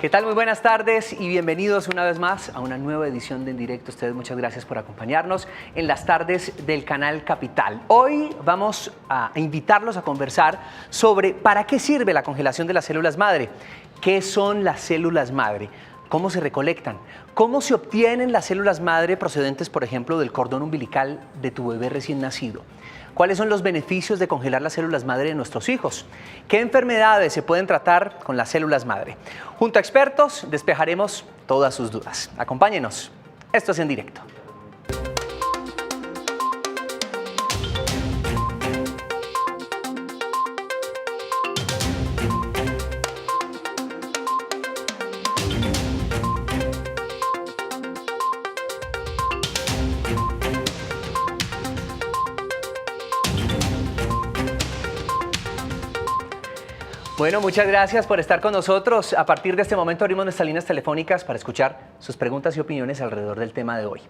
¿Qué tal? Muy buenas tardes y bienvenidos una vez más a una nueva edición de En Directo. Ustedes muchas gracias por acompañarnos en las tardes del canal Capital. Hoy vamos a invitarlos a conversar sobre para qué sirve la congelación de las células madre, qué son las células madre, cómo se recolectan, cómo se obtienen las células madre procedentes, por ejemplo, del cordón umbilical de tu bebé recién nacido. ¿Cuáles son los beneficios de congelar las células madre de nuestros hijos? ¿Qué enfermedades se pueden tratar con las células madre? Junto a expertos despejaremos todas sus dudas. Acompáñenos. Esto es En Directo. Bueno, muchas gracias por estar con nosotros. A partir de este momento abrimos nuestras líneas telefónicas para escuchar sus preguntas y opiniones alrededor del tema de hoy.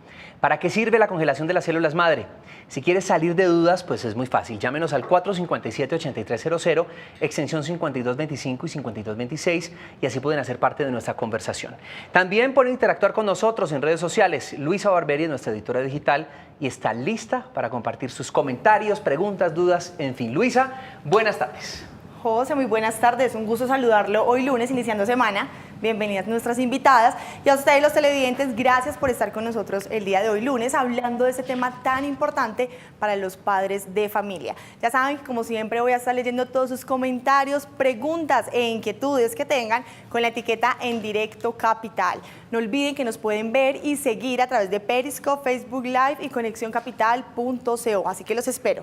¿Para qué sirve la congelación de las células madre? Si quieres salir de dudas, pues es muy fácil. Llámenos al 457-8300, extensión 5225 y 5226 y así pueden hacer parte de nuestra conversación. También pueden interactuar con nosotros en redes sociales. Luisa Barberi es nuestra editora digital y está lista para compartir sus comentarios, preguntas, dudas, en fin. Luisa, buenas tardes. José, muy buenas tardes, un gusto saludarlo hoy lunes, iniciando semana. Bienvenidas nuestras invitadas y a ustedes los televidentes, gracias por estar con nosotros el día de hoy lunes hablando de este tema tan importante para los padres de familia. Ya saben que como siempre voy a estar leyendo todos sus comentarios, preguntas e inquietudes que tengan con la etiqueta En Directo Capital. No olviden que nos pueden ver y seguir a través de Periscope, Facebook Live y conexioncapital.co, así que los espero.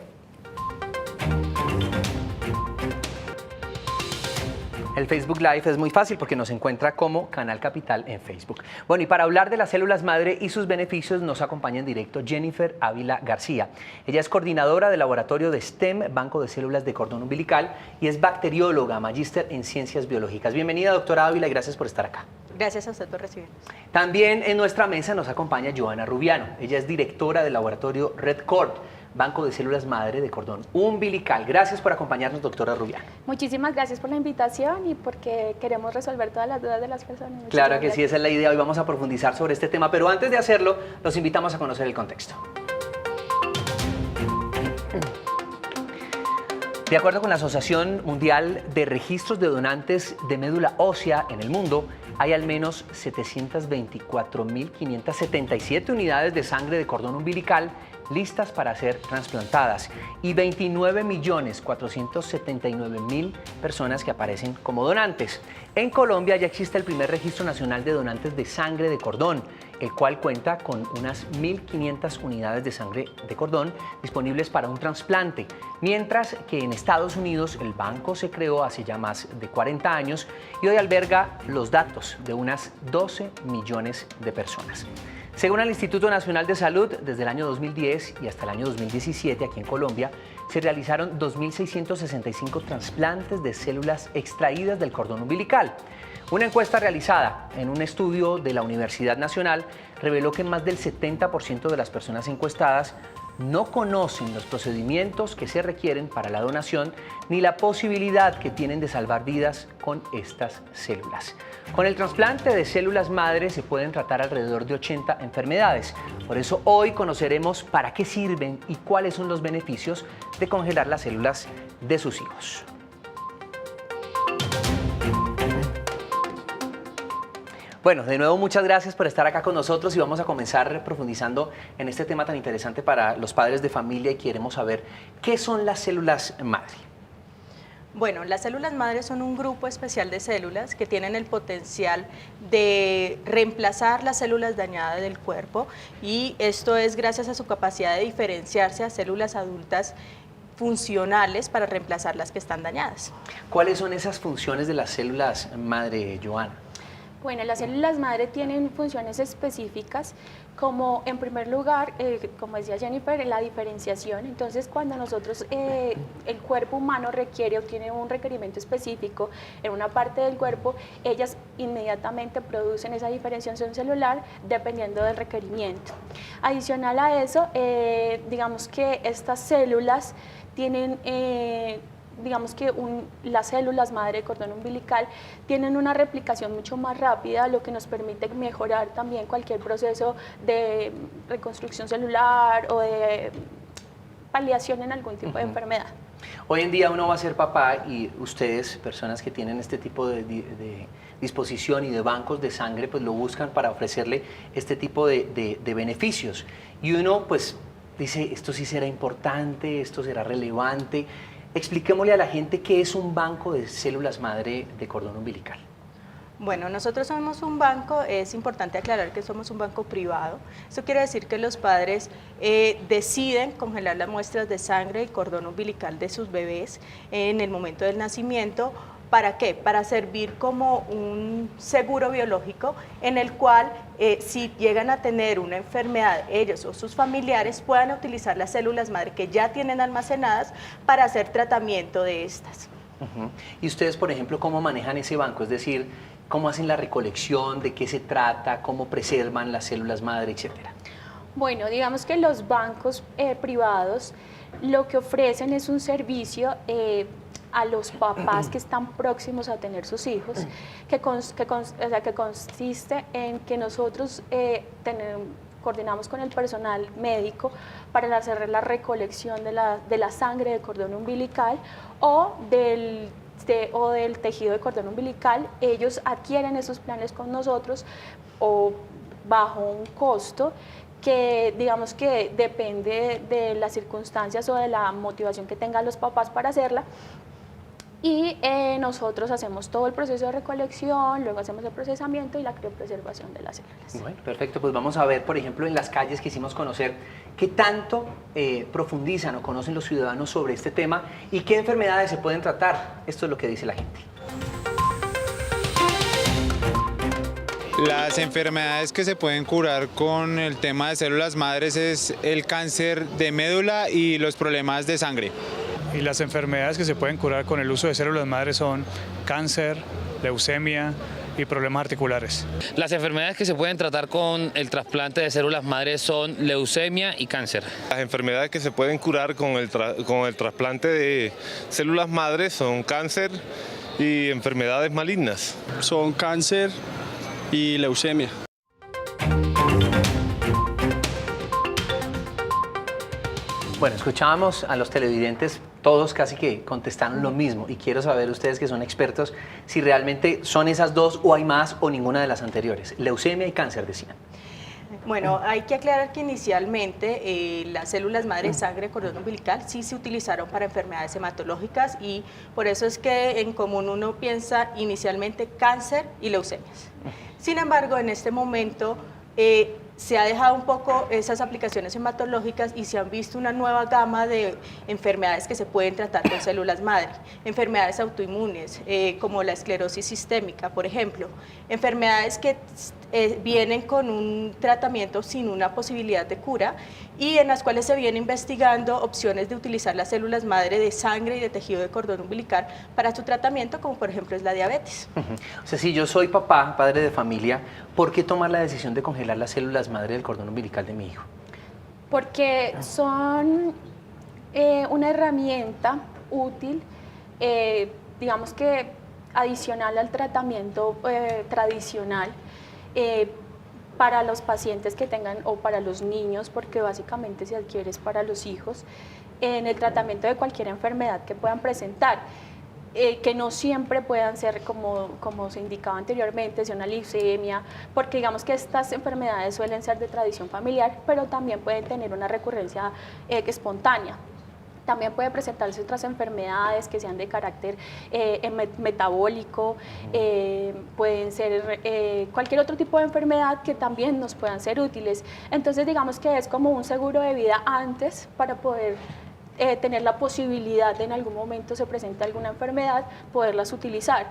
El Facebook Live es muy fácil porque nos encuentra como Canal Capital en Facebook. Bueno, y para hablar de las células madre y sus beneficios nos acompaña en directo Jennifer Ávila García. Ella es coordinadora del laboratorio de STEM, Banco de Células de Cordón Umbilical, y es bacterióloga, magíster en Ciencias Biológicas. Bienvenida, doctora Ávila, y gracias por estar acá. Gracias a usted por recibirnos. También en nuestra mesa nos acompaña Joana Rubiano. Ella es directora del laboratorio RedCord, Banco de Células Madre de Cordón Umbilical. Gracias por acompañarnos, doctora Rubiano. Muchísimas gracias por la invitación y porque queremos resolver todas las dudas de las personas. Claro que sí, esa es la idea. Hoy vamos a profundizar sobre este tema, pero antes de hacerlo, los invitamos a conocer el contexto. De acuerdo con la Asociación Mundial de Registros de Donantes de Médula Ósea en el mundo, hay al menos 724.577 unidades de sangre de cordón umbilical listas para ser trasplantadas y 29.479.000 personas que aparecen como donantes. En Colombia ya existe el primer registro nacional de donantes de sangre de cordón, el cual cuenta con unas 1.500 unidades de sangre de cordón disponibles para un trasplante, mientras que en Estados Unidos el banco se creó hace ya más de 40 años y hoy alberga los datos de unas 12 millones de personas. Según el Instituto Nacional de Salud, desde el año 2010 y hasta el año 2017 aquí en Colombia, se realizaron 2.665 trasplantes de células extraídas del cordón umbilical. Una encuesta realizada en un estudio de la Universidad Nacional reveló que más del 70% de las personas encuestadas no conocen los procedimientos que se requieren para la donación ni la posibilidad que tienen de salvar vidas con estas células. Con el trasplante de células madre se pueden tratar alrededor de 80 enfermedades. Por eso hoy conoceremos para qué sirven y cuáles son los beneficios de congelar las células de sus hijos. Bueno, de nuevo muchas gracias por estar acá con nosotros y vamos a comenzar profundizando en este tema tan interesante para los padres de familia y queremos saber qué son las células madre. Bueno, las células madre son un grupo especial de células que tienen el potencial de reemplazar las células dañadas del cuerpo y esto es gracias a su capacidad de diferenciarse a células adultas funcionales para reemplazar las que están dañadas. ¿Cuáles son esas funciones de las células madre, Joana? Bueno, las células madre tienen funciones específicas como en primer lugar, como decía Jennifer, la diferenciación. Entonces cuando nosotros, el cuerpo humano requiere o tiene un requerimiento específico en una parte del cuerpo, ellas inmediatamente producen esa diferenciación celular dependiendo del requerimiento. Adicional a eso, digamos que estas células tienen digamos que las células madre de cordón umbilical tienen una replicación mucho más rápida, lo que nos permite mejorar también cualquier proceso de reconstrucción celular o de paliación en algún tipo de enfermedad. Hoy en día uno va a ser papá y ustedes, personas que tienen este tipo de disposición y de bancos de sangre, pues lo buscan para ofrecerle este tipo de beneficios. Y uno pues dice, esto sí será importante, esto será relevante. Expliquémosle a la gente qué es un banco de células madre de cordón umbilical. Bueno, nosotros somos un banco, es importante aclarar que somos un banco privado. Eso quiere decir que los padres deciden congelar las muestras de sangre y cordón umbilical de sus bebés en el momento del nacimiento. ¿Para qué? Para servir como un seguro biológico en el cual si llegan a tener una enfermedad, ellos o sus familiares puedan utilizar las células madre que ya tienen almacenadas para hacer tratamiento de estas. Y ustedes, por ejemplo, ¿cómo manejan ese banco? Es decir, ¿cómo hacen la recolección? ¿De qué se trata? ¿Cómo preservan las células madre, etcétera? Bueno, digamos que los bancos privados lo que ofrecen es un servicio a los papás que están próximos a tener sus hijos, que consiste en que nosotros coordinamos con el personal médico para hacer la recolección de la sangre de cordón umbilical o del tejido de cordón umbilical. Ellos adquieren esos planes con nosotros o bajo un costo que digamos que depende de las circunstancias o de la motivación que tengan los papás para hacerla. Y nosotros hacemos todo el proceso de recolección, luego hacemos el procesamiento y la criopreservación de las células. Bueno, perfecto. Pues vamos a ver, por ejemplo, en las calles quisimos conocer qué tanto profundizan o conocen los ciudadanos sobre este tema y qué enfermedades se pueden tratar. Esto es lo que dice la gente. Las enfermedades que se pueden curar con el tema de células madres es el cáncer de médula y los problemas de sangre. Y las enfermedades que se pueden curar con el uso de células madre son cáncer, leucemia y problemas articulares. Las enfermedades que se pueden tratar con el trasplante de células madre son leucemia y cáncer. Las enfermedades que se pueden curar con el trasplante de células madre son cáncer y enfermedades malignas. Son cáncer y leucemia. Bueno, escuchábamos a los televidentes, todos casi que contestaron lo mismo y quiero saber ustedes que son expertos si realmente son esas dos o hay más o ninguna de las anteriores. Leucemia y cáncer decían. Bueno, hay que aclarar que inicialmente las células madre de sangre de cordón umbilical sí se utilizaron para enfermedades hematológicas y por eso es que en común uno piensa inicialmente cáncer y leucemias. Sin embargo, en este momento se ha dejado un poco esas aplicaciones hematológicas y se han visto una nueva gama de enfermedades que se pueden tratar con células madre. Enfermedades autoinmunes, como la esclerosis sistémica, por ejemplo. Enfermedades que vienen con un tratamiento sin una posibilidad de cura y en las cuales se viene investigando opciones de utilizar las células madre de sangre y de tejido de cordón umbilical para su tratamiento, como por ejemplo es la diabetes. O sea, si yo soy papá, padre de familia, ¿por qué tomar la decisión de congelar las células madre del cordón umbilical de mi hijo? Porque son una herramienta útil, digamos que adicional al tratamiento tradicional, para los pacientes que tengan o para los niños, porque básicamente se adquiere es para los hijos, en el tratamiento de cualquier enfermedad que puedan presentar. Que no siempre puedan ser como se indicaba anteriormente, sea una leucemia, porque digamos que estas enfermedades suelen ser de tradición familiar, pero también pueden tener una recurrencia espontánea. También puede presentarse otras enfermedades que sean de carácter metabólico, pueden ser cualquier otro tipo de enfermedad que también nos puedan ser útiles. Entonces digamos que es como un seguro de vida antes para poder tener la posibilidad de en algún momento se presente alguna enfermedad, poderlas utilizar.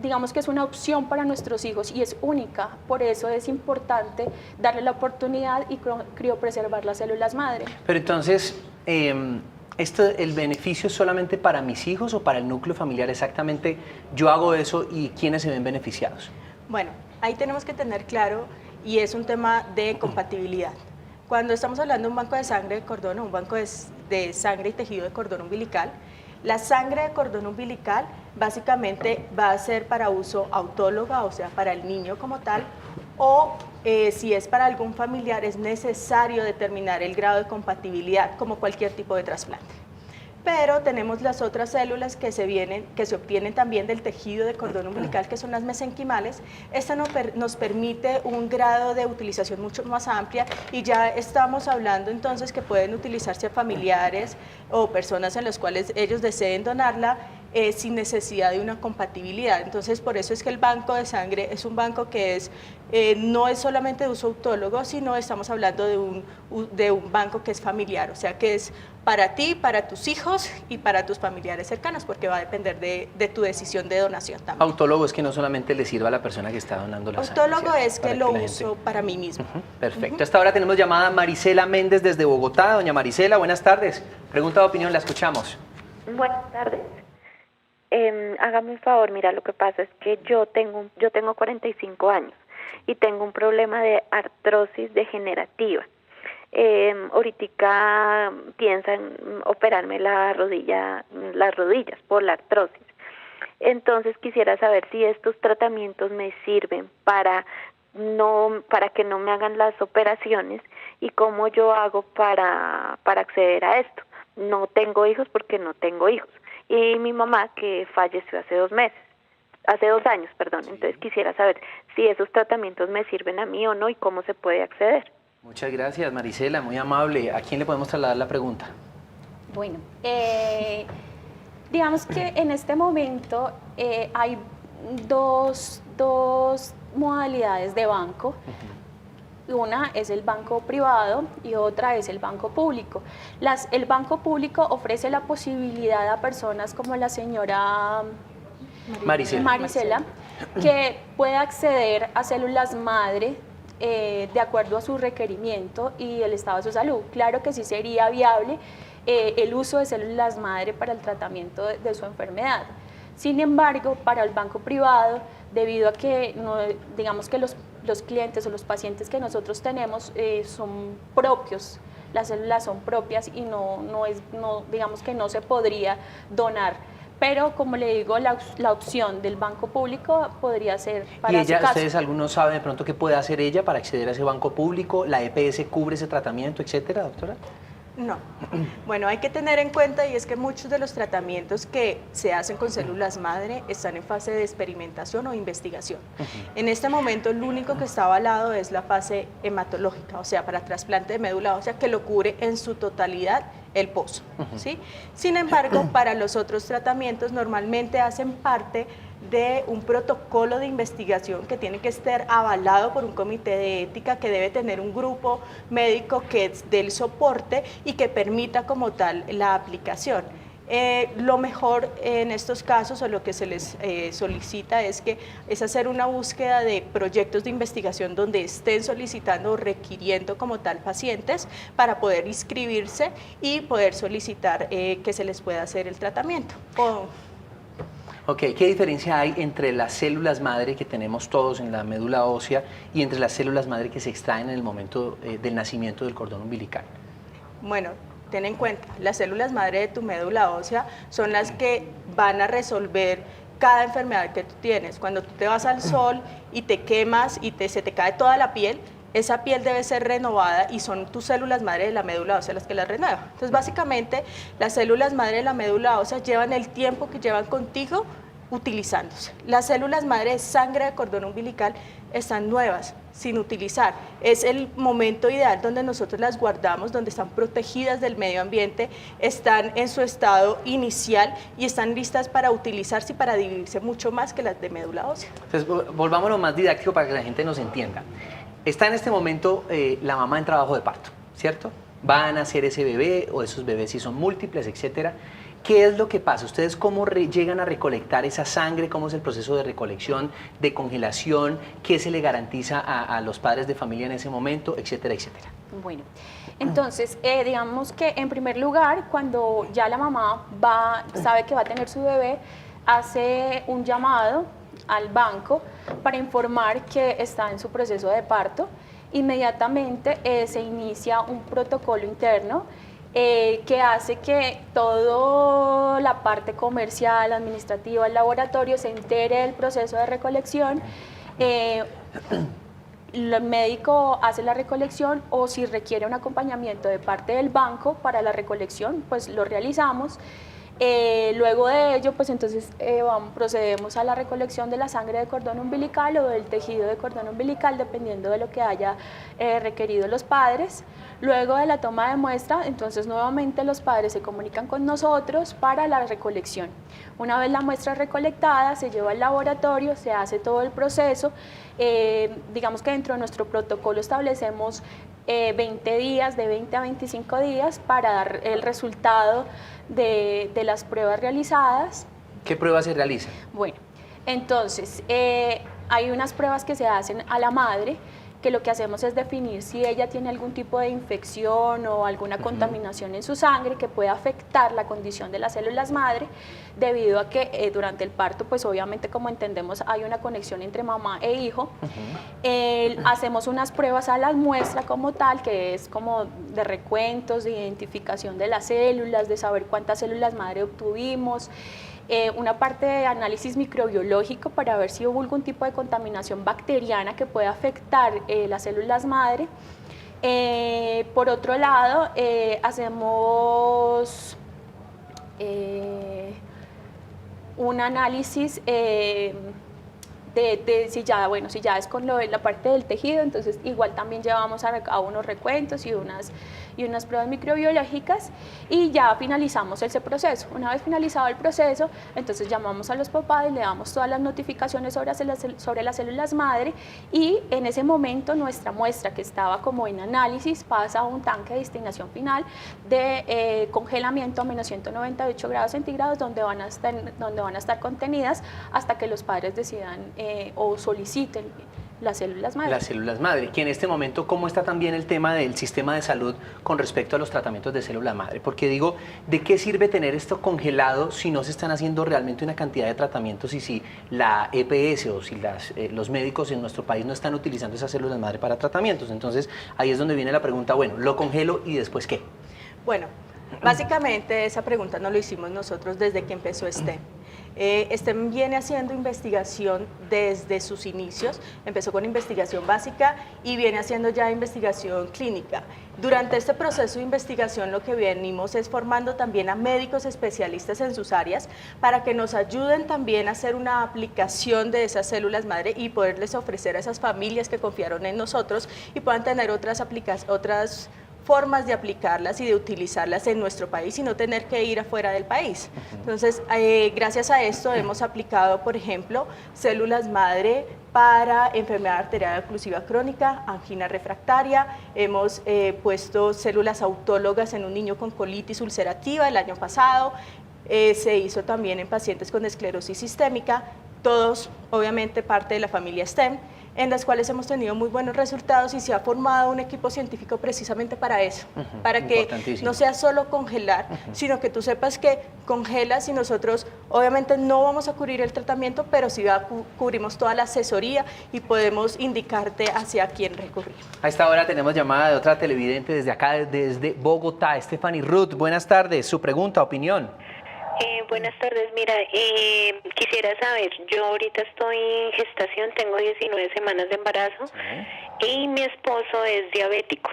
Digamos que es una opción para nuestros hijos y es única, por eso es importante darle la oportunidad y criopreservar las células madre. Pero entonces, ¿el beneficio es solamente para mis hijos o para el núcleo familiar? Exactamente, yo hago eso y ¿quiénes se ven beneficiados? Bueno, ahí tenemos que tener claro y es un tema de compatibilidad. Cuando estamos hablando de un banco de sangre de cordón o un banco de sangre y tejido de cordón umbilical, La sangre de cordón umbilical básicamente va a ser para uso autóloga, o sea, para el niño como tal, o si es para algún familiar es necesario determinar el grado de compatibilidad como cualquier tipo de trasplante. Pero tenemos las otras células que se obtienen también del tejido de cordón umbilical, que son las mesenquimales. Esta nos permite un grado de utilización mucho más amplia y ya estamos hablando entonces que pueden utilizarse a familiares o personas en las cuales ellos deseen donarla sin necesidad de una compatibilidad. Entonces, por eso es que el banco de sangre es un banco que no es solamente de uso autólogo, sino estamos hablando de un banco que es familiar, o sea, que es para ti, para tus hijos y para tus familiares cercanos, porque va a depender de tu decisión de donación también. Autólogo es que no solamente le sirva a la persona que está donando la sangre. Autólogo ¿cierto? es que lo uso para mí mismo. Perfecto. Hasta ahora tenemos llamada a Marisela Méndez desde Bogotá. Doña Marisela, buenas tardes. Pregunta de opinión, la escuchamos. Buenas tardes. Hágame un favor, mira, lo que pasa es que yo tengo 45 años y tengo un problema de artrosis degenerativa. Ahorita piensan operarme las rodillas por la artrosis. Entonces quisiera saber si estos tratamientos me sirven para que no me hagan las operaciones y cómo yo hago para acceder a esto. No tengo hijos porque no tengo hijos. Y mi mamá, que falleció hace 2 años, entonces quisiera saber si esos tratamientos me sirven a mí o no y cómo se puede acceder. Muchas gracias, Marisela, muy amable. ¿A quién le podemos trasladar la pregunta? Bueno, digamos que en este momento hay dos modalidades de banco. Una es el banco privado y otra es el banco público. El banco público ofrece la posibilidad a personas como la señora Marisela, que pueda acceder a células madre de acuerdo a su requerimiento y el estado de su salud. Claro que sí sería viable el uso de células madre para el tratamiento de su enfermedad. Sin embargo, para el banco privado, debido a que digamos que los clientes o los pacientes que nosotros tenemos son propios, las células son propias y digamos que no se podría donar. Pero como le digo, la opción del banco público podría ser para su caso. ¿Ustedes algunos saben de pronto qué puede hacer ella para acceder a ese banco público? ¿La EPS cubre ese tratamiento, etcétera, doctora? No. Bueno, hay que tener en cuenta y es que muchos de los tratamientos que se hacen con células madre están en fase de experimentación o investigación. En este momento lo único que está avalado es la fase hematológica, o sea, para trasplante de médula ósea que lo cubre en su totalidad el pozo, ¿sí? Sin embargo, para los otros tratamientos normalmente hacen parte de un protocolo de investigación que tiene que estar avalado por un comité de ética, que debe tener un grupo médico que dé el soporte y que permita como tal la aplicación. Lo mejor en estos casos o lo que se les solicita es hacer una búsqueda de proyectos de investigación donde estén solicitando o requiriendo como tal pacientes para poder inscribirse y poder solicitar que se les pueda hacer el tratamiento. Ok, ¿qué diferencia hay entre las células madre que tenemos todos en la médula ósea y entre las células madre que se extraen en el momento del nacimiento del cordón umbilical? Bueno, ten en cuenta, las células madre de tu médula ósea son las que van a resolver cada enfermedad que tú tienes. Cuando tú te vas al sol y te quemas y se te cae toda la piel, esa piel debe ser renovada y son tus células madre de la médula ósea las que las renuevan. Entonces, básicamente, las células madre de la médula ósea llevan el tiempo que llevan contigo utilizándose. Las células madre de sangre de cordón umbilical están nuevas, sin utilizar. Es el momento ideal donde nosotros las guardamos, donde están protegidas del medio ambiente, están en su estado inicial y están listas para utilizarse y para dividirse mucho más que las de médula ósea. Entonces, volvámonos más didáctico para que la gente nos entienda. Está en este momento la mamá en trabajo de parto, ¿cierto? Va a nacer ese bebé o esos bebés si son múltiples, etcétera. ¿Qué es lo que pasa? ¿Ustedes cómo llegan a recolectar esa sangre? ¿Cómo es el proceso de recolección, de congelación? ¿Qué se le garantiza a los padres de familia en ese momento, etcétera, etcétera? Bueno, entonces, digamos que en primer lugar, cuando ya la mamá sabe que va a tener su bebé, hace un llamado al banco para informar que está en su proceso de parto. Inmediatamente se inicia un protocolo interno que hace que toda la parte comercial, administrativa, el laboratorio se entere del proceso de recolección. El médico hace la recolección o si requiere un acompañamiento de parte del banco para la recolección, pues lo realizamos. Luego de ello, pues entonces procedemos a la recolección de la sangre de cordón umbilical o del tejido de cordón umbilical, dependiendo de lo que haya requerido los padres. Luego de la toma de muestra, entonces nuevamente los padres se comunican con nosotros para la recolección. Una vez la muestra recolectada, se lleva al laboratorio, se hace todo el proceso. Digamos que dentro de nuestro protocolo establecemos 20 días, de 20 a 25 días para dar el resultado de las pruebas realizadas. ¿Qué pruebas se realizan? Bueno, entonces hay unas pruebas que se hacen a la madre, que lo que hacemos es definir si ella tiene algún tipo de infección o alguna contaminación en su sangre que pueda afectar la condición de las células madre, debido a que durante el parto, pues obviamente como entendemos hay una conexión entre mamá e hijo. Hacemos unas pruebas a la muestra como tal, que es como de recuentos, de identificación de las células, de saber cuántas células madre obtuvimos. Una parte de análisis microbiológico para ver si hubo algún tipo de contaminación bacteriana que pueda afectar las células madre. Por otro lado, hacemos un análisis si ya es con la parte del tejido, entonces igual también llevamos a unos recuentos y unas pruebas microbiológicas y ya finalizamos ese proceso. Una vez finalizado el proceso, entonces llamamos a los papás y le damos todas las notificaciones sobre las células madre y en ese momento nuestra muestra que estaba como en análisis pasa a un tanque de destinación final de congelamiento a menos 198 grados centígrados donde van a estar contenidas hasta que los padres decidan o soliciten las células madre. Las células madre, que en este momento, ¿cómo está también el tema del sistema de salud con respecto a los tratamientos de célula madre? Porque digo, ¿de qué sirve tener esto congelado si no se están haciendo realmente una cantidad de tratamientos y si la EPS o si los médicos en nuestro país no están utilizando esas células madre para tratamientos? Entonces, ahí es donde viene la pregunta, bueno, ¿lo congelo y después qué? Bueno, básicamente esa pregunta no lo hicimos nosotros desde que empezó STEM. STEM viene haciendo investigación desde sus inicios, empezó con investigación básica y viene haciendo ya investigación clínica. Durante este proceso de investigación lo que venimos es formando también a médicos especialistas en sus áreas para que nos ayuden también a hacer una aplicación de esas células madre y poderles ofrecer a esas familias que confiaron en nosotros y puedan tener otras formas de aplicarlas y de utilizarlas en nuestro país y no tener que ir afuera del país. Entonces, gracias a esto hemos aplicado, por ejemplo, células madre para enfermedad arterial oclusiva crónica, angina refractaria, hemos puesto células autólogas en un niño con colitis ulcerativa el año pasado, se hizo también en pacientes con esclerosis sistémica, todos obviamente parte de la familia STEM, en las cuales hemos tenido muy buenos resultados y se ha formado un equipo científico precisamente para eso, para que no sea solo congelar, sino que tú sepas que congelas y nosotros obviamente no vamos a cubrir el tratamiento, pero sí cubrimos toda la asesoría y podemos indicarte hacia quién recurrir. A esta hora tenemos llamada de otra televidente desde acá, desde Bogotá, Stephanie Ruth. Buenas tardes, su pregunta, opinión. Buenas tardes, mira, quisiera saber, yo ahorita estoy en gestación, tengo 19 semanas de embarazo y mi esposo es diabético.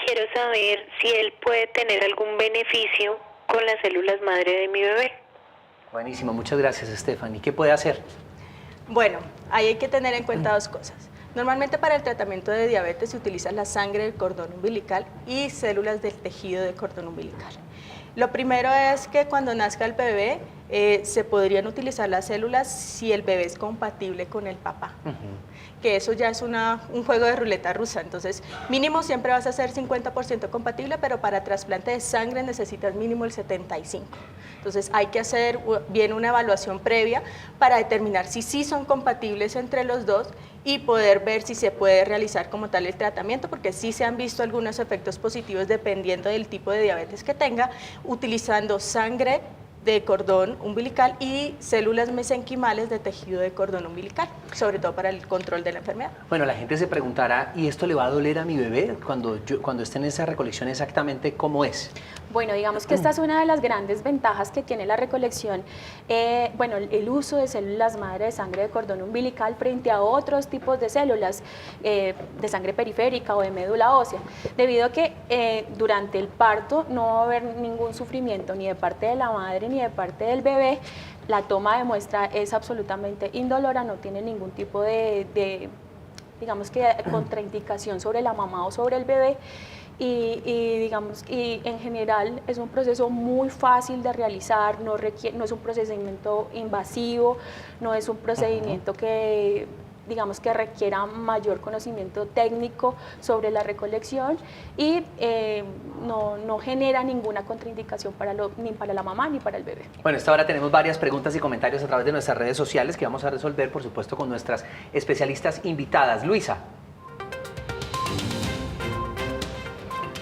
Quiero saber si él puede tener algún beneficio con las células madre de mi bebé. Buenísimo, muchas gracias, Stephanie. ¿Qué puede hacer? Bueno, ahí hay que tener en cuenta dos cosas. Normalmente para el tratamiento de diabetes se utiliza la sangre del cordón umbilical y células del tejido del cordón umbilical. Lo primero es que cuando nazca el bebé se podrían utilizar las células si el bebé es compatible con el papá, que eso ya es un juego de ruleta rusa, entonces mínimo siempre vas a ser 50% compatible, pero para trasplante de sangre necesitas mínimo el 75%. Entonces hay que hacer bien una evaluación previa para determinar si sí son compatibles entre los dos y poder ver si se puede realizar como tal el tratamiento, porque sí se han visto algunos efectos positivos dependiendo del tipo de diabetes que tenga, utilizando sangre de cordón umbilical y células mesenquimales de tejido de cordón umbilical, sobre todo para el control de la enfermedad. Bueno, la gente se preguntará, ¿y esto le va a doler a mi bebé cuando esté en esa recolección exactamente cómo es? Bueno, digamos que esta es una de las grandes ventajas que tiene la recolección, bueno, el uso de células madre de sangre de cordón umbilical frente a otros tipos de células de sangre periférica o de médula ósea, debido a que durante el parto no va a haber ningún sufrimiento ni de parte de la madre ni de parte del bebé. La toma de muestra es absolutamente indolora, no tiene ningún tipo de digamos que contraindicación sobre la mamá o sobre el bebé. Y en general es un proceso muy fácil de realizar, no es un procedimiento invasivo, no es un procedimiento que digamos que requiera mayor conocimiento técnico sobre la recolección y no genera ninguna contraindicación ni para la mamá ni para el bebé. Bueno, esta hora tenemos varias preguntas y comentarios a través de nuestras redes sociales que vamos a resolver, por supuesto, con nuestras especialistas invitadas. Luisa.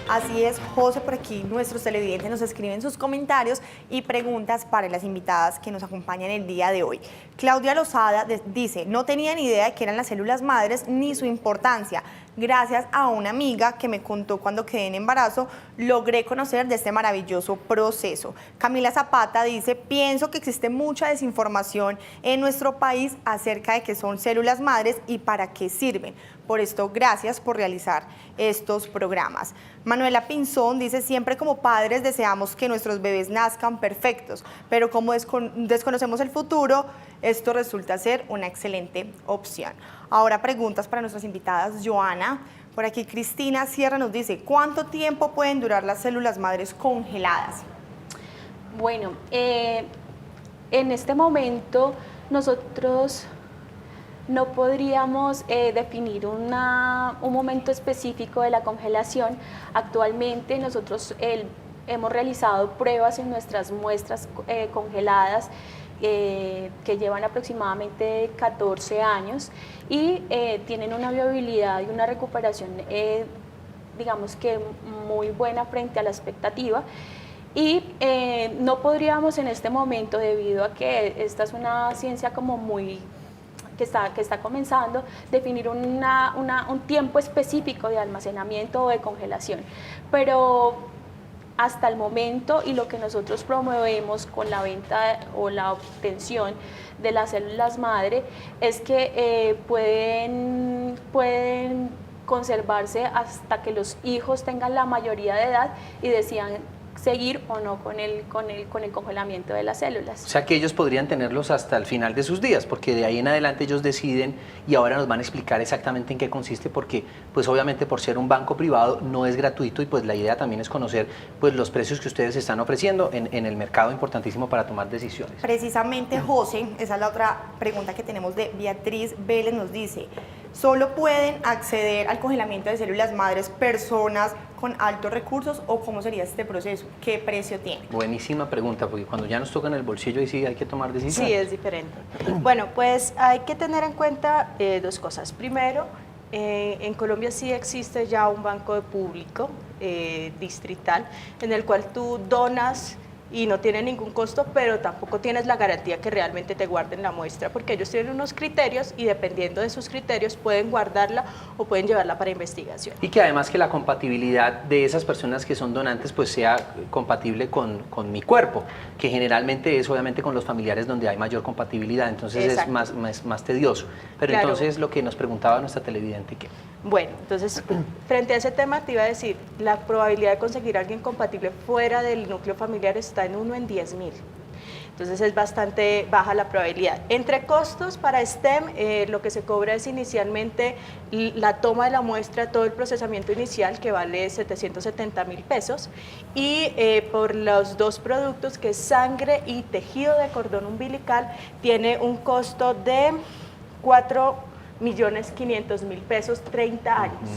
Así es, José, por aquí nuestros televidentes nos escriben sus comentarios y preguntas para las invitadas que nos acompañan el día de hoy. Claudia Lozada dice, no tenía ni idea de qué eran las células madres ni su importancia. Gracias a una amiga que me contó cuando quedé en embarazo, logré conocer de este maravilloso proceso. Camila Zapata dice, pienso que existe mucha desinformación en nuestro país acerca de qué son células madres y para qué sirven. Por esto, gracias por realizar estos programas. Manuela Pinzón dice, siempre como padres deseamos que nuestros bebés nazcan perfectos, pero como desconocemos el futuro, esto resulta ser una excelente opción. Ahora preguntas para nuestras invitadas. Joana, por aquí Cristina Sierra nos dice, ¿cuánto tiempo pueden durar las células madres congeladas? Bueno, en este momento nosotros no podríamos definir un momento específico de la congelación. Actualmente nosotros hemos realizado pruebas en nuestras muestras congeladas que llevan aproximadamente 14 años y tienen una viabilidad y una recuperación digamos que muy buena frente a la expectativa. Y no podríamos en este momento, debido a que esta es una ciencia como muy que está comenzando, definir un tiempo específico de almacenamiento o de congelación. Pero hasta el momento, y lo que nosotros promovemos con la venta o la obtención de las células madre, es que pueden conservarse hasta que los hijos tengan la mayoría de edad y decidan seguir o no con el congelamiento de las células. O sea que ellos podrían tenerlos hasta el final de sus días, porque de ahí en adelante ellos deciden y ahora nos van a explicar exactamente en qué consiste, porque pues obviamente por ser un banco privado no es gratuito y pues la idea también es conocer pues los precios que ustedes están ofreciendo en el mercado, importantísimo para tomar decisiones. Precisamente, José, esa es la otra pregunta que tenemos de Beatriz Vélez, nos dice, ¿solo pueden acceder al congelamiento de células madres personas con altos recursos o cómo sería este proceso? ¿Qué precio tiene? Buenísima pregunta, porque cuando ya nos toca en el bolsillo y sí hay que tomar decisiones. Sí, es diferente. Bueno, pues hay que tener en cuenta dos cosas. Primero, en Colombia sí existe ya un banco de público distrital en el cual tú donas y no tiene ningún costo, pero tampoco tienes la garantía que realmente te guarden la muestra, porque ellos tienen unos criterios y dependiendo de sus criterios pueden guardarla o pueden llevarla para investigación. Y que además que la compatibilidad de esas personas que son donantes pues sea compatible con mi cuerpo, que generalmente es obviamente con los familiares donde hay mayor compatibilidad, entonces exacto, es más tedioso. Pero claro, entonces lo que nos preguntaba nuestra televidente, ¿qué? Bueno, entonces frente a ese tema te iba a decir, la probabilidad de conseguir a alguien compatible fuera del núcleo familiar está en 1 en 10.000. Entonces es bastante baja la probabilidad. Entre costos para STEM, lo que se cobra es inicialmente la toma de la muestra, todo el procesamiento inicial que vale 770.000 pesos y por los dos productos que es sangre y tejido de cordón umbilical tiene un costo de 4.500.000 pesos, 30 años.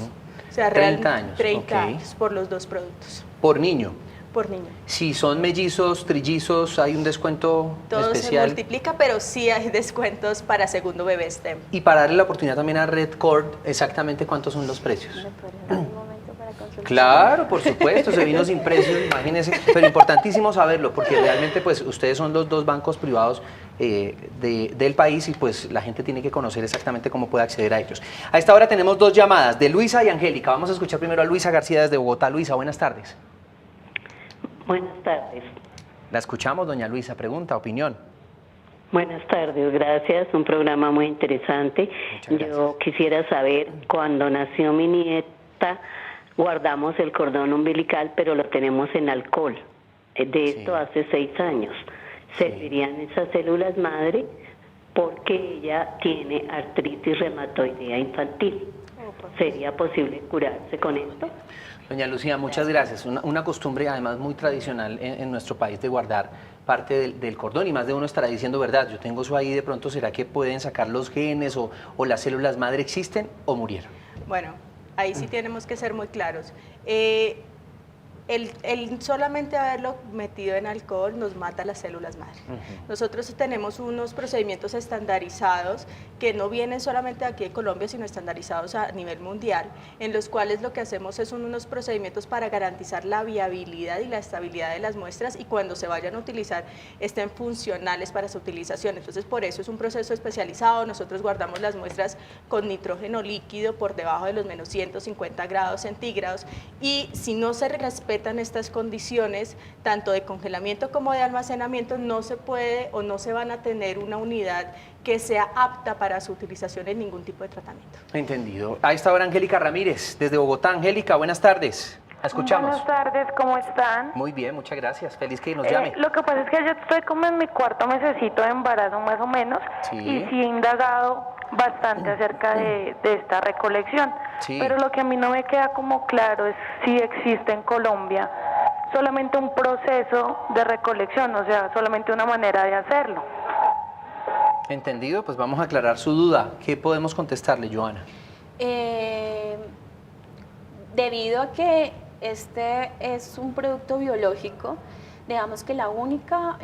O sea, 30 años. 30 okay, años por los dos productos. ¿Por niño? Por niño. Si son mellizos, trillizos, ¿hay un descuento todo especial? Se multiplica, pero sí hay descuentos para segundo bebé STEM. Y para darle la oportunidad también a Red Cord, exactamente cuántos son los precios. Claro, por supuesto, se vino sin precios, imagínense, pero importantísimo saberlo, porque realmente pues ustedes son los dos bancos privados del país y pues la gente tiene que conocer exactamente cómo puede acceder a ellos. A esta hora tenemos dos llamadas, de Luisa y Angélica. Vamos a escuchar primero a Luisa García desde Bogotá. Luisa, buenas tardes. Buenas tardes. La escuchamos, doña Luisa. Pregunta, opinión. Buenas tardes, gracias. Un programa muy interesante. Yo quisiera saber, cuando nació mi nieta, guardamos el cordón umbilical, pero lo tenemos en alcohol. De esto hace 6 años. ¿Servirían esas células madre? Porque ella tiene artritis reumatoidea infantil. ¿Sería posible curarse con esto? Doña Lucía, muchas gracias. Una costumbre además muy tradicional en nuestro país de guardar parte del cordón, y más de uno estará diciendo verdad, yo tengo eso ahí, de pronto será que pueden sacar los genes o las células madre existen o murieron. Bueno, ahí sí tenemos que ser muy claros. El solamente haberlo metido en alcohol nos mata las células madre. Nosotros tenemos unos procedimientos estandarizados que no vienen solamente aquí de Colombia, sino estandarizados a nivel mundial, en los cuales lo que hacemos son unos procedimientos para garantizar la viabilidad y la estabilidad de las muestras, y cuando se vayan a utilizar estén funcionales para su utilización. Entonces, por eso es un proceso especializado. Nosotros guardamos las muestras con nitrógeno líquido por debajo de los menos 150 grados centígrados, y si no se respetan estas condiciones, tanto de congelamiento como de almacenamiento, no se puede o no se van a tener una unidad que sea apta para su utilización en ningún tipo de tratamiento. Entendido. A esta hora, Angélica Ramírez, desde Bogotá. Angélica, buenas tardes. La escuchamos. Buenas tardes, ¿cómo están? Muy bien, muchas gracias. Feliz que nos llame. Lo que pasa es que yo estoy como en mi 4.º mesecito de embarazo, más o menos, y sí he indagado bastante acerca de esta recolección. Pero lo que a mí no me queda como claro es si existe en Colombia solamente un proceso de recolección, o sea, solamente una manera de hacerlo. Entendido, pues vamos a aclarar su duda. ¿Qué podemos contestarle, Joana? Debido a que este es un producto biológico, digamos que la única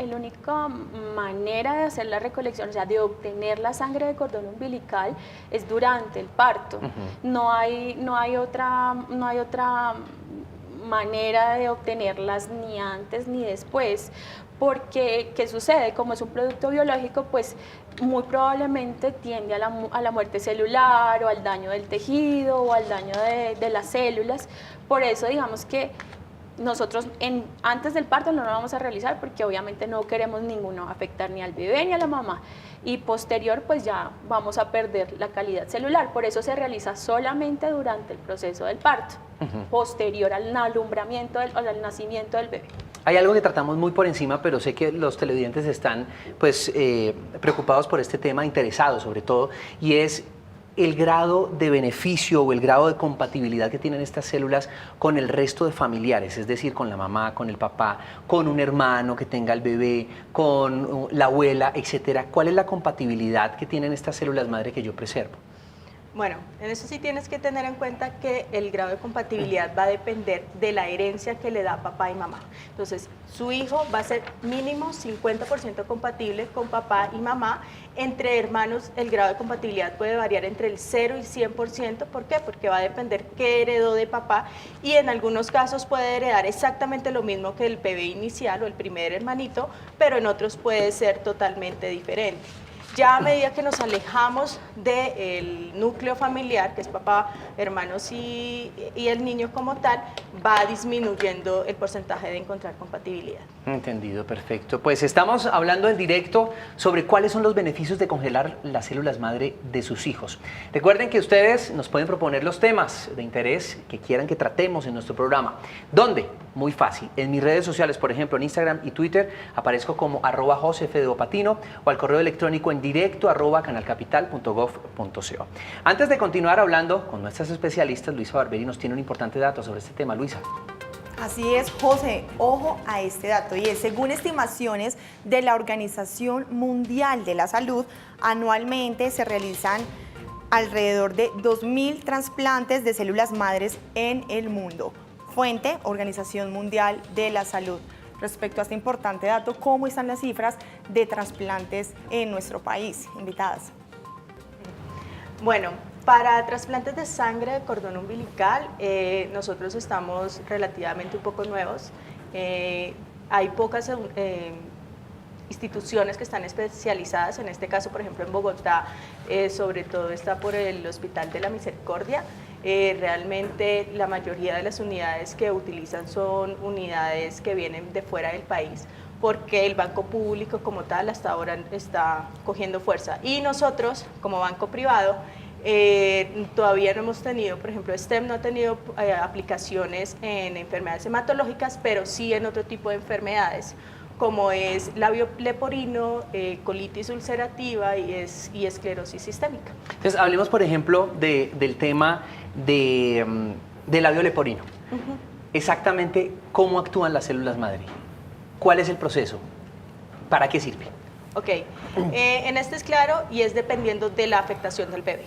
manera de hacer la recolección, o sea, de obtener la sangre de cordón umbilical, es durante el parto. No hay otra manera de obtenerlas ni antes ni después. Porque, ¿qué sucede? Como es un producto biológico, pues muy probablemente tiende a la muerte celular, o al daño del tejido, o al daño de las células. Por eso, digamos que nosotros antes del parto no lo vamos a realizar, porque obviamente no queremos afectar ni al bebé ni a la mamá. Y posterior, pues ya vamos a perder la calidad celular. Por eso se realiza solamente durante el proceso del parto, posterior al alumbramiento o al nacimiento del bebé. Hay algo que tratamos muy por encima, pero sé que los televidentes están preocupados por este tema, interesados sobre todo, y es el grado de beneficio o el grado de compatibilidad que tienen estas células con el resto de familiares, es decir, con la mamá, con el papá, con un hermano que tenga el bebé, con la abuela, etcétera. ¿Cuál es la compatibilidad que tienen estas células madre que yo preservo? Bueno, en eso sí tienes que tener en cuenta que el grado de compatibilidad va a depender de la herencia que le da papá y mamá. Entonces, su hijo va a ser mínimo 50% compatible con papá y mamá. Entre hermanos, el grado de compatibilidad puede variar entre el 0 y 100%. ¿Por qué? Porque va a depender qué heredó de papá, y en algunos casos puede heredar exactamente lo mismo que el bebé inicial o el primer hermanito, pero en otros puede ser totalmente diferente. Ya a medida que nos alejamos del núcleo familiar, que es papá, hermanos y el niño como tal, va disminuyendo el porcentaje de encontrar compatibilidad. Entendido, perfecto. Pues estamos hablando en directo sobre cuáles son los beneficios de congelar las células madre de sus hijos. Recuerden que ustedes nos pueden proponer los temas de interés que quieran que tratemos en nuestro programa. ¿Dónde? Muy fácil. En mis redes sociales, por ejemplo, en Instagram y Twitter, aparezco como @josefedopatino, o al correo electrónico en directo @canalcapital.gov.co. Antes de continuar hablando con nuestras especialistas, Luisa Barberi nos tiene un importante dato sobre este tema. Luisa. Así es, José, ojo a este dato, y es: según estimaciones de la Organización Mundial de la Salud, anualmente se realizan alrededor de 2.000 trasplantes de células madres en el mundo. Fuente, Organización Mundial de la Salud. Respecto a este importante dato, ¿cómo están las cifras de trasplantes en nuestro país? Invitadas. Bueno, para trasplantes de sangre de cordón umbilical, nosotros estamos relativamente un poco nuevos. Hay pocas instituciones que están especializadas, en este caso, por ejemplo, en Bogotá, sobre todo está por el Hospital de la Misericordia. Realmente la mayoría de las unidades que utilizan son unidades que vienen de fuera del país, porque el banco público como tal hasta ahora está cogiendo fuerza. Y nosotros, como banco privado, todavía no hemos tenido, por ejemplo, STEM no ha tenido aplicaciones en enfermedades hematológicas, pero sí en otro tipo de enfermedades, como es labio leporino, colitis ulcerativa y esclerosis sistémica. Entonces, hablemos, por ejemplo, del tema de labio leporino. Exactamente cómo actúan las células madre. ¿Cuál es el proceso? ¿Para qué sirve? Ok, en este es claro y es dependiendo de la afectación del bebé.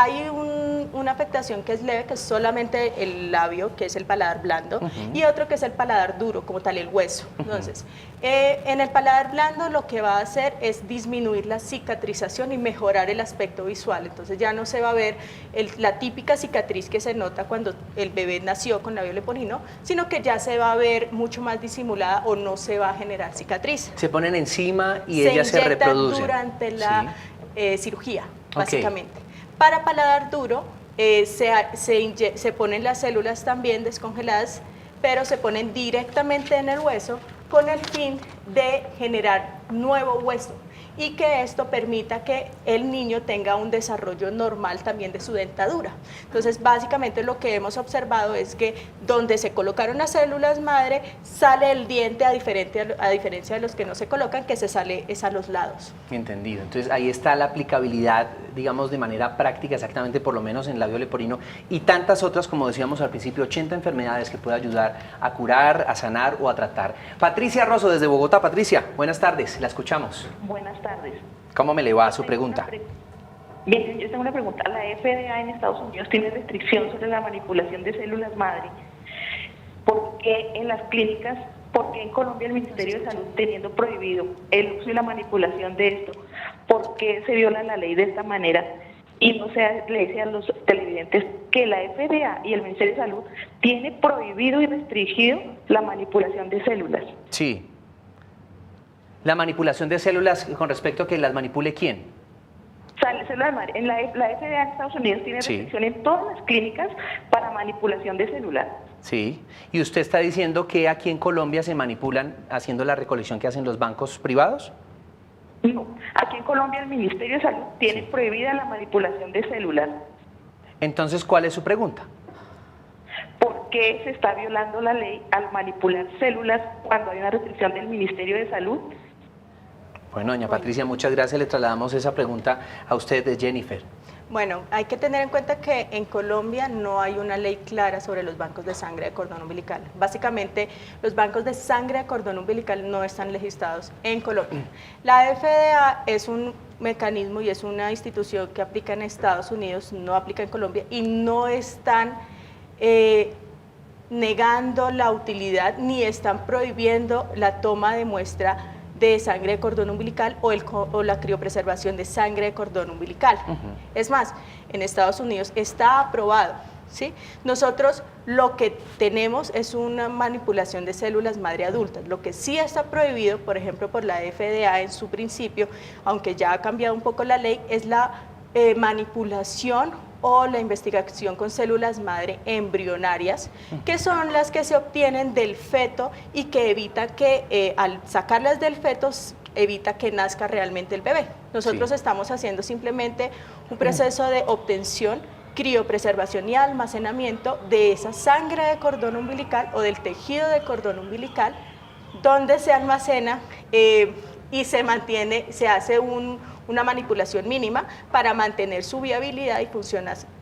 Hay una afectación que es leve, que es solamente el labio, que es el paladar blando, y otro que es el paladar duro, como tal el hueso. Entonces, en el paladar blando lo que va a hacer es disminuir la cicatrización y mejorar el aspecto visual. Entonces ya no se va a ver la típica cicatriz que se nota cuando el bebé nació con labio leporino, sino que ya se va a ver mucho más disimulada o no se va a generar cici. Se ponen encima y ellas se reproducen. Durante la cirugía, básicamente. Para paladar duro se ponen las células también descongeladas, pero se ponen directamente en el hueso con el fin de generar nuevo hueso y que esto permita que el niño tenga un desarrollo normal también de su dentadura. Entonces, básicamente lo que hemos observado es que donde se colocaron las células madre, sale el diente a diferencia de los que no se colocan, que se sale es a los lados. Entendido. Entonces, ahí está la aplicabilidad, digamos, de manera práctica, exactamente, por lo menos en labio leporino, y tantas otras, como decíamos al principio, 80 enfermedades que puede ayudar a curar, a sanar o a tratar. Patricia Rosso, desde Bogotá. Patricia, buenas tardes, la escuchamos. Buenas tardes. ¿Cómo me le va a su pregunta? Bien, yo tengo una pregunta. La FDA en Estados Unidos tiene restricción sobre la manipulación de células madre. ¿Por qué en las clínicas, por qué en Colombia el Ministerio de Salud, teniendo prohibido el uso y la manipulación de esto, por qué se viola la ley de esta manera? Y no se le dice a los televidentes que la FDA y el Ministerio de Salud tiene prohibido y restringido la manipulación de células. Sí. La manipulación de células, con respecto a que las manipule ¿quién? Células madre. La FDA en Estados Unidos tiene restricción en todas las clínicas para manipulación de células. Sí. ¿Y usted está diciendo que aquí en Colombia se manipulan haciendo la recolección que hacen los bancos privados? No. Aquí en Colombia el Ministerio de Salud tiene prohibida la manipulación de células. Entonces, ¿cuál es su pregunta? ¿Por qué se está violando la ley al manipular células cuando hay una restricción del Ministerio de Salud? Bueno, doña Patricia, muchas gracias. Le trasladamos esa pregunta a usted, Jennifer. Bueno, hay que tener en cuenta que en Colombia no hay una ley clara sobre los bancos de sangre de cordón umbilical. Básicamente, los bancos de sangre de cordón umbilical no están legislados en Colombia. La FDA es un mecanismo y es una institución que aplica en Estados Unidos, no aplica en Colombia, y no están negando la utilidad ni están prohibiendo la toma de muestra de sangre de cordón umbilical o la criopreservación de sangre de cordón umbilical. Es más, en Estados Unidos está aprobado, ¿sí? Nosotros lo que tenemos es una manipulación de células madre adultas. Lo que sí está prohibido, por ejemplo, por la FDA en su principio, aunque ya ha cambiado un poco la ley, es la manipulación o la investigación con células madre embrionarias, que son las que se obtienen del feto y que evitan que al sacarlas del feto evita que nazca realmente el bebé. Nosotros estamos haciendo simplemente un proceso de obtención, criopreservación y almacenamiento de esa sangre de cordón umbilical o del tejido de cordón umbilical, donde se almacena y se mantiene, se hace una manipulación mínima para mantener su viabilidad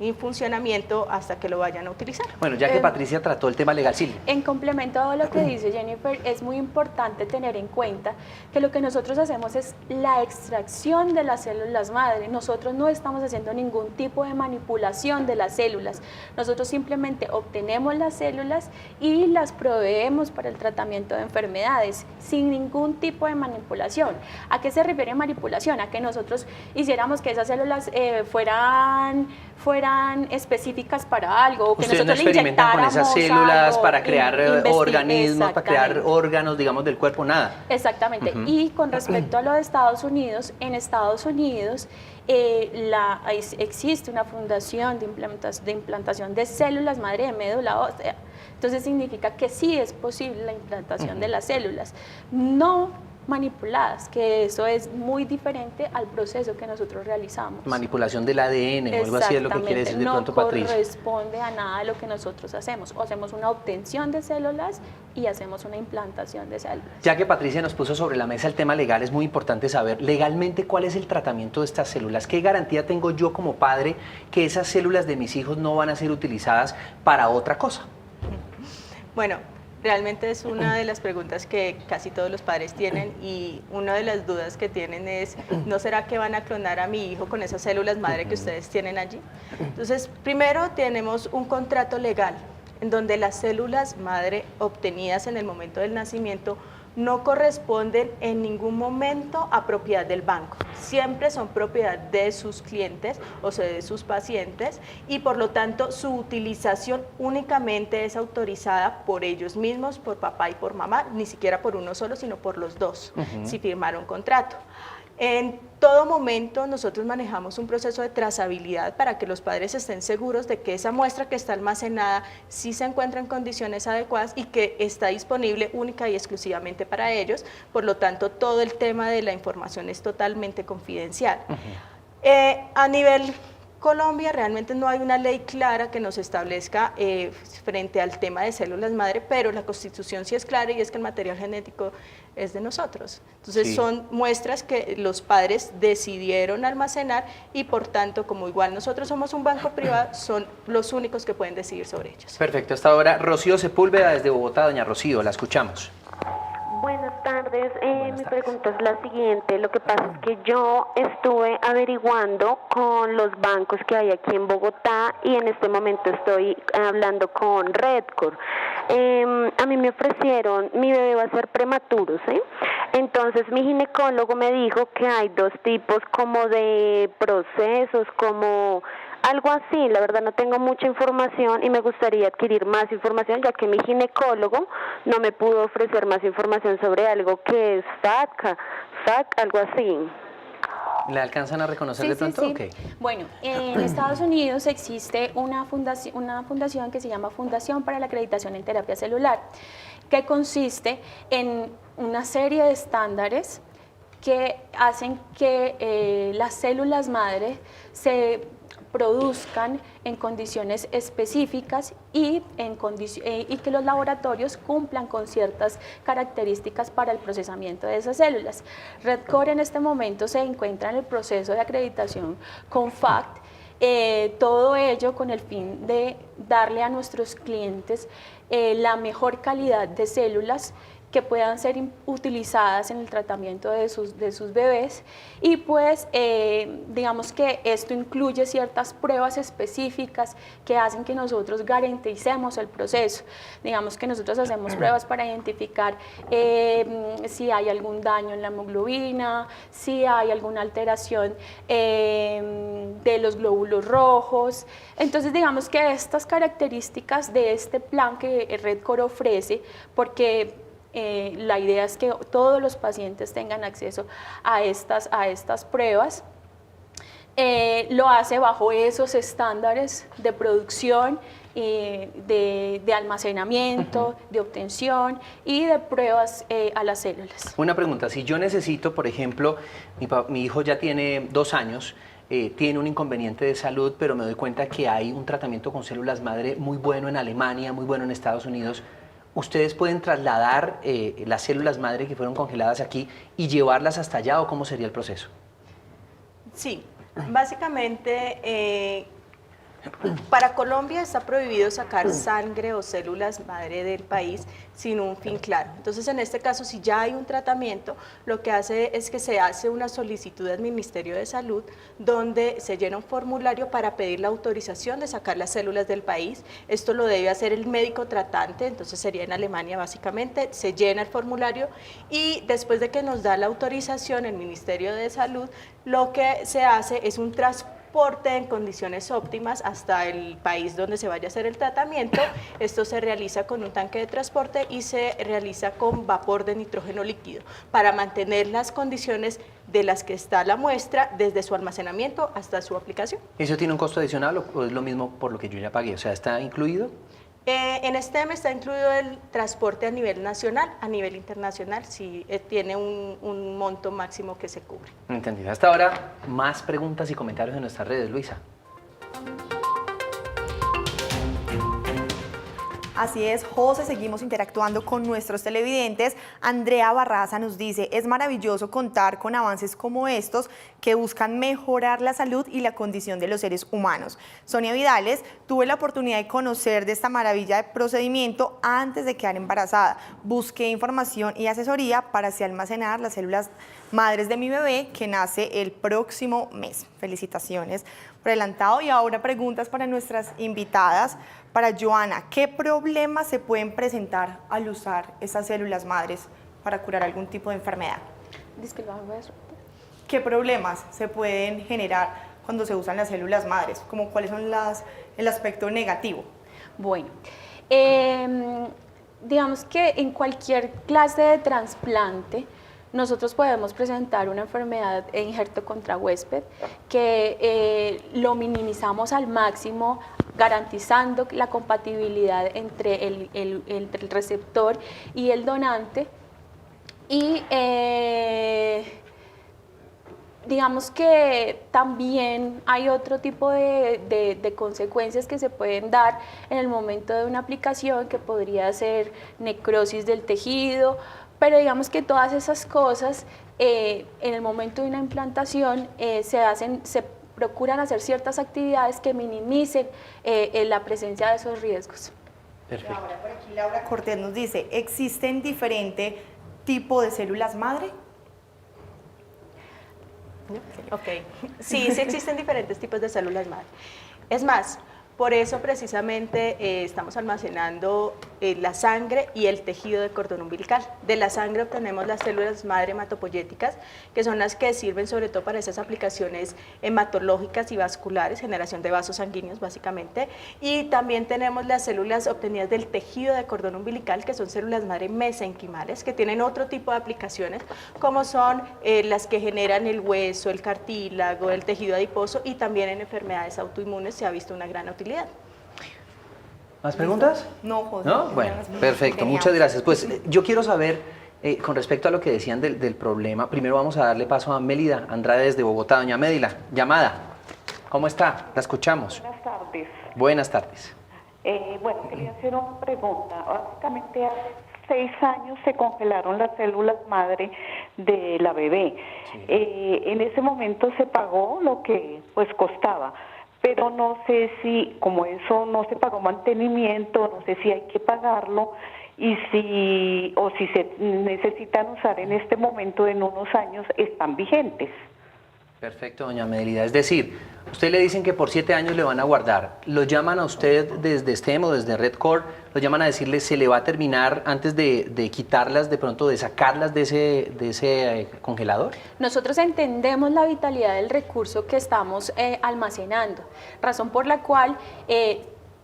y funcionamiento hasta que lo vayan a utilizar. Bueno, ya que Patricia trató el tema legal, Silvia. En complemento a lo que dice Jennifer, es muy importante tener en cuenta que lo que nosotros hacemos es la extracción de las células madre. Nosotros no estamos haciendo ningún tipo de manipulación de las células. Nosotros simplemente obtenemos las células y las proveemos para el tratamiento de enfermedades sin ningún tipo de manipulación. ¿A qué se refiere manipulación? A que nosotros nosotros hiciéramos que esas células fueran específicas para algo, o que ustedes no nosotros le experimentan con esas células algo, para crear organismos, para crear órganos, digamos, del cuerpo, nada. Exactamente. Y con respecto a lo de Estados Unidos, en Estados Unidos existe una fundación de implantación de células madre de médula ósea. Entonces significa que sí es posible la implantación de las células, no manipuladas, que eso es muy diferente al proceso que nosotros realizamos. Manipulación del ADN o algo así es lo que quiere decir de pronto Patricia. No corresponde a nada de lo que nosotros hacemos. O hacemos una obtención de células y hacemos una implantación de células. Ya que Patricia nos puso sobre la mesa el tema legal, es muy importante saber legalmente cuál es el tratamiento de estas células. ¿Qué garantía tengo yo como padre que esas células de mis hijos no van a ser utilizadas para otra cosa? Bueno, realmente es una de las preguntas que casi todos los padres tienen, y una de las dudas que tienen es, ¿no será que van a clonar a mi hijo con esas células madre que ustedes tienen allí? Entonces, primero tenemos un contrato legal en donde las células madre obtenidas en el momento del nacimiento no corresponden en ningún momento a propiedad del banco, siempre son propiedad de sus clientes, o sea, de sus pacientes, y por lo tanto su utilización únicamente es autorizada por ellos mismos, por papá y por mamá, ni siquiera por uno solo, sino por los dos, si firmaron contrato. En todo momento nosotros manejamos un proceso de trazabilidad para que los padres estén seguros de que esa muestra que está almacenada sí se encuentra en condiciones adecuadas y que está disponible única y exclusivamente para ellos. Por lo tanto, todo el tema de la información es totalmente confidencial. A nivel Colombia realmente no hay una ley clara que nos establezca frente al tema de células madre, pero la Constitución sí es clara, y es que el material genético es de nosotros. Entonces son muestras que los padres decidieron almacenar, y por tanto, como igual nosotros somos un banco privado, son los únicos que pueden decidir sobre ellos. Perfecto. Hasta ahora, Rocío Sepúlveda desde Bogotá. Doña Rocío, la escuchamos. Buenas tardes, mi pregunta es la siguiente. Lo que pasa es que yo estuve averiguando con los bancos que hay aquí en Bogotá, y en este momento estoy hablando con Redcorp. A mí me ofrecieron, mi bebé va a ser prematuro, ¿sí? Entonces mi ginecólogo me dijo que hay dos tipos como de procesos, como algo así. La verdad no tengo mucha información y me gustaría adquirir más información, ya que mi ginecólogo no me pudo ofrecer más información sobre algo que es FAC, algo así. ¿Le alcanzan a reconocer de pronto? Sí. Okay. Bueno, en Estados Unidos existe una fundación que se llama Fundación para la Acreditación en Terapia Celular, que consiste en una serie de estándares que hacen que las células madre se produzcan en condiciones específicas y que los laboratorios cumplan con ciertas características para el procesamiento de esas células. Redcorp en este momento se encuentra en el proceso de acreditación con FACT, todo ello con el fin de darle a nuestros clientes la mejor calidad de células que puedan ser utilizadas en el tratamiento de sus bebés, y pues digamos que esto incluye ciertas pruebas específicas que hacen que nosotros garanticemos el proceso. Digamos que nosotros hacemos pruebas para identificar si hay algún daño en la hemoglobina, si hay alguna alteración de los glóbulos rojos. Entonces digamos que estas características de este plan que Redcorp ofrece, porque la idea es que todos los pacientes tengan acceso a estas pruebas, lo hace bajo esos estándares de producción, de almacenamiento, de obtención y de pruebas a las células. Una pregunta, si yo necesito, por ejemplo, mi hijo ya tiene 2 años, tiene un inconveniente de salud, pero me doy cuenta que hay un tratamiento con células madre muy bueno en Alemania, muy bueno en Estados Unidos, ¿ustedes pueden trasladar las células madre que fueron congeladas aquí y llevarlas hasta allá, o cómo sería el proceso? Sí, básicamente Para Colombia está prohibido sacar sangre o células madre del país sin un fin claro. Entonces, en este caso, si ya hay un tratamiento, lo que hace es que se hace una solicitud al Ministerio de Salud donde se llena un formulario para pedir la autorización de sacar las células del país. Esto lo debe hacer el médico tratante, entonces sería en Alemania básicamente. Se llena el formulario y después de que nos da la autorización el Ministerio de Salud, lo que se hace es un transporte en condiciones óptimas hasta el país donde se vaya a hacer el tratamiento. Esto se realiza con un tanque de transporte y se realiza con vapor de nitrógeno líquido para mantener las condiciones de las que está la muestra desde su almacenamiento hasta su aplicación. ¿Eso tiene un costo adicional o es lo mismo por lo que yo ya pagué? O sea, ¿está incluido? En STEM está incluido el transporte a nivel nacional, a nivel internacional sí tiene un monto máximo que se cubre. Entendido. Hasta ahora, más preguntas y comentarios en nuestras redes, Luisa. Así es, José, seguimos interactuando con nuestros televidentes. Andrea Barraza nos dice, es maravilloso contar con avances como estos que buscan mejorar la salud y la condición de los seres humanos. Sonia Vidales, tuve la oportunidad de conocer de esta maravilla de procedimiento antes de quedar embarazada. Busqué información y asesoría para así almacenar las células madres de mi bebé que nace el próximo mes. Felicitaciones por adelantado. Y ahora preguntas para nuestras invitadas. Para Joana, ¿qué problemas se pueden presentar al usar esas células madres para curar algún tipo de enfermedad? Disculpa, ¿qué problemas se pueden generar cuando se usan las células madres? Como ¿cuáles son el aspecto negativo? Bueno, digamos que en cualquier clase de trasplante nosotros podemos presentar una enfermedad de injerto contra huésped que lo minimizamos al máximo, garantizando la compatibilidad entre el receptor y el donante. Y digamos que también hay otro tipo de consecuencias que se pueden dar en el momento de una aplicación, que podría ser necrosis del tejido, pero digamos que todas esas cosas en el momento de una implantación se procuran hacer ciertas actividades que minimicen la presencia de esos riesgos. Perfecto. Ahora por aquí Laura Cortés nos dice, ¿existen diferentes tipos de células madre? Ok, sí existen diferentes tipos de células madre. Es más, por eso precisamente estamos almacenando la sangre y el tejido del cordón umbilical. De la sangre obtenemos las células madre hematopoyéticas, que son las que sirven sobre todo para esas aplicaciones hematológicas y vasculares, generación de vasos sanguíneos básicamente. Y también tenemos las células obtenidas del tejido del cordón umbilical, que son células madre mesenquimales, que tienen otro tipo de aplicaciones, como son las que generan el hueso, el cartílago, el tejido adiposo, y también en enfermedades autoinmunes se ha visto una gran utilidad. ¿Más preguntas? No, José. ¿No? Bueno, perfecto, muchas gracias. Pues yo quiero saber, con respecto a lo que decían del problema, primero vamos a darle paso a Mélida Andrade desde Bogotá. Doña Mélida, llamada, ¿cómo está? La escuchamos. Buenas tardes. Buenas tardes. Bueno, quería hacer una pregunta. Básicamente hace 6 años se congelaron las células madre de la bebé. Sí. En ese momento se pagó lo que pues costaba. Pero no sé si, como eso no se pagó mantenimiento, no sé si hay que pagarlo y si se necesitan usar en este momento, en unos años, están vigentes. Perfecto, doña Mélida. Es decir, usted le dicen que por 7 años le van a guardar. ¿Lo llaman a usted desde STEM o desde Redcore? ¿Lo llaman a decirle se le va a terminar antes de quitarlas, de pronto de sacarlas de ese congelador? Nosotros entendemos la vitalidad del recurso que estamos almacenando, razón por la cual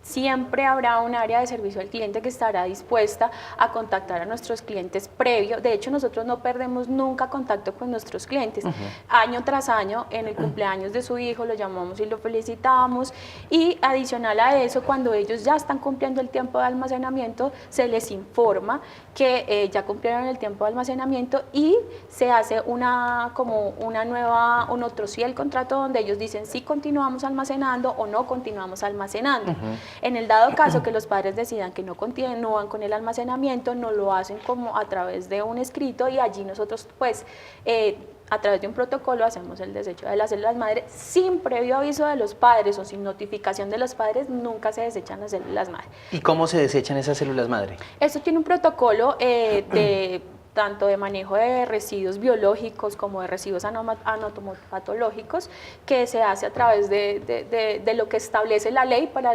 siempre habrá un área de servicio al cliente que estará dispuesta a contactar a nuestros clientes previo. De hecho, nosotros no perdemos nunca contacto con nuestros clientes. Año tras año, en el cumpleaños de su hijo, lo llamamos y lo felicitamos. Y adicional a eso, cuando ellos ya están cumpliendo el tiempo de almacenamiento, se les informa que ya cumplieron el tiempo de almacenamiento y se hace un otro sí el contrato donde ellos dicen si continuamos almacenando o no continuamos almacenando. En el dado caso que los padres decidan que no continúan con el almacenamiento, no lo hacen como a través de un escrito y allí nosotros pues a través de un protocolo hacemos el desecho de las células madre sin previo aviso de los padres o sin notificación de los padres. Nunca se desechan las células madre. ¿Y cómo se desechan esas células madre? Esto tiene un protocolo tanto de manejo de residuos biológicos como de residuos anatomopatológicos, que se hace a través de lo que establece la ley para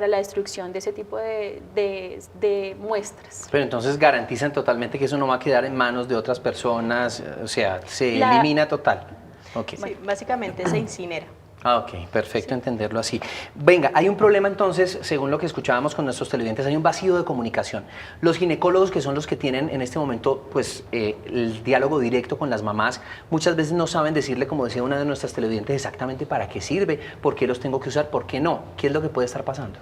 la destrucción de ese tipo de muestras. Pero entonces garantizan totalmente que eso no va a quedar en manos de otras personas, o sea, se elimina total. Okay. Sí, básicamente se incinera. Ah, ok, perfecto entenderlo así. Venga, hay un problema entonces, según lo que escuchábamos con nuestros televidentes, hay un vacío de comunicación. Los ginecólogos, que son los que tienen en este momento pues el diálogo directo con las mamás, muchas veces no saben decirle, como decía una de nuestras televidentes, exactamente para qué sirve, por qué los tengo que usar, por qué no, qué es lo que puede estar pasando.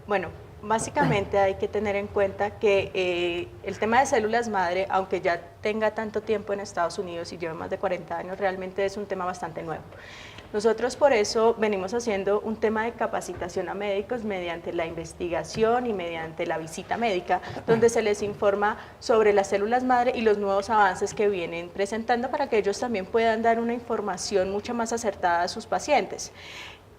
Bueno, básicamente hay que tener en cuenta que el tema de células madre, aunque ya tenga tanto tiempo en Estados Unidos y lleve más de 40 años, realmente es un tema bastante nuevo. Nosotros por eso venimos haciendo un tema de capacitación a médicos mediante la investigación y mediante la visita médica, donde se les informa sobre las células madre y los nuevos avances que vienen presentando para que ellos también puedan dar una información mucho más acertada a sus pacientes.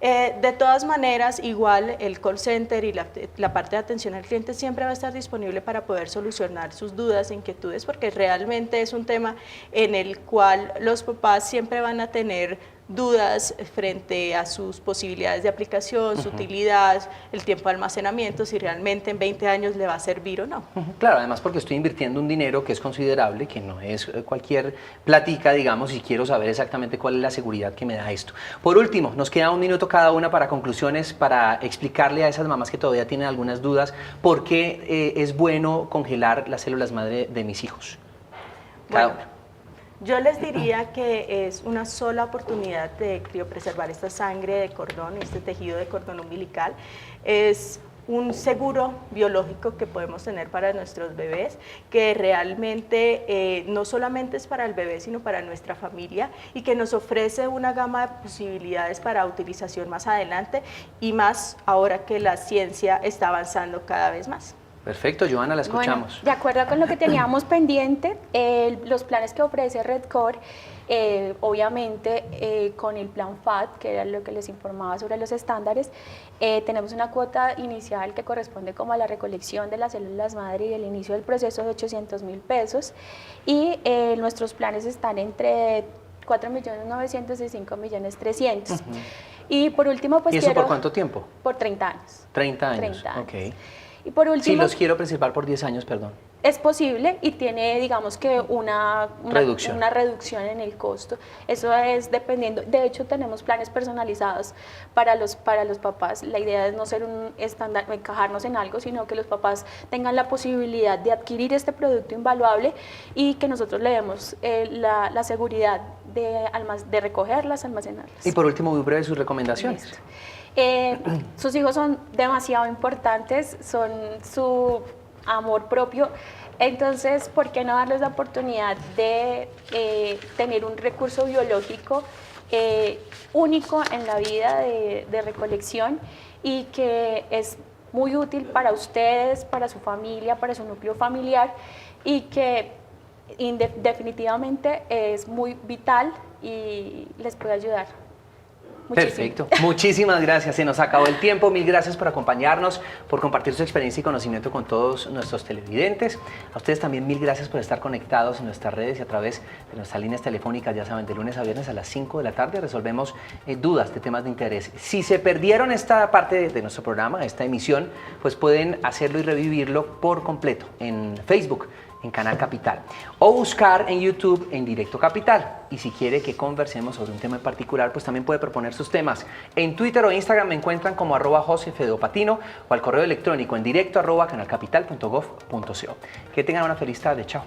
De todas maneras, igual el call center y la parte de atención al cliente siempre va a estar disponible para poder solucionar sus dudas e inquietudes, porque realmente es un tema en el cual los papás siempre van a tener dudas frente a sus posibilidades de aplicación, su utilidad, el tiempo de almacenamiento, si realmente en 20 años le va a servir o no. Claro, además porque estoy invirtiendo un dinero que es considerable, que no es cualquier platica, digamos, y quiero saber exactamente cuál es la seguridad que me da esto. Por último, nos queda un minuto cada una para conclusiones, para explicarle a esas mamás que todavía tienen algunas dudas, por qué es bueno congelar las células madre de mis hijos. Cada una. Yo les diría que es una sola oportunidad de criopreservar esta sangre de cordón, este tejido de cordón umbilical. Es un seguro biológico que podemos tener para nuestros bebés, que realmente no solamente es para el bebé, sino para nuestra familia, y que nos ofrece una gama de posibilidades para utilización más adelante, y más ahora que la ciencia está avanzando cada vez más. Perfecto, Johanna, la escuchamos. Bueno, de acuerdo con lo que teníamos pendiente, los planes que ofrece Redcore, obviamente con el plan FAT, que era lo que les informaba sobre los estándares, tenemos una cuota inicial que corresponde como a la recolección de las células madre y el inicio del proceso de 800.000 pesos, y nuestros planes están entre 4.900.000 y 5.300.000. Y por último, pues ¿y eso por cuánto tiempo? Por 30 años. 30 años, 30 años. Ok. Y por último, si los quiero preservar por 10 años, perdón. Es posible y tiene, digamos que una reducción en el costo. Eso es dependiendo. De hecho, tenemos planes personalizados para los papás. La idea es no ser un estándar, encajarnos en algo, sino que los papás tengan la posibilidad de adquirir este producto invaluable y que nosotros le demos la seguridad de recogerlas, almacenarlas. Y por último, muy breve, sus recomendaciones. Sus hijos son demasiado importantes, son su amor propio, entonces, ¿por qué no darles la oportunidad de tener un recurso biológico único en la vida de recolección y que es muy útil para ustedes, para su familia, para su núcleo familiar, y que definitivamente es muy vital y les puede ayudar? Muchísimo. Perfecto, muchísimas gracias, se nos acabó el tiempo, mil gracias por acompañarnos, por compartir su experiencia y conocimiento con todos nuestros televidentes. A ustedes también mil gracias por estar conectados en nuestras redes y a través de nuestras líneas telefónicas, ya saben, de lunes a viernes a las 5 de la tarde resolvemos dudas de temas de interés. Si se perdieron esta parte de nuestro programa, esta emisión, pues pueden hacerlo y revivirlo por completo en Facebook, en Canal Capital, o buscar en YouTube en Directo Capital. Y si quiere que conversemos sobre un tema en particular, pues también puede proponer sus temas. En Twitter o Instagram me encuentran como @josefedopatino o al correo electrónico en directo @canalcapital.gov.co. Que tengan una feliz tarde. Chao.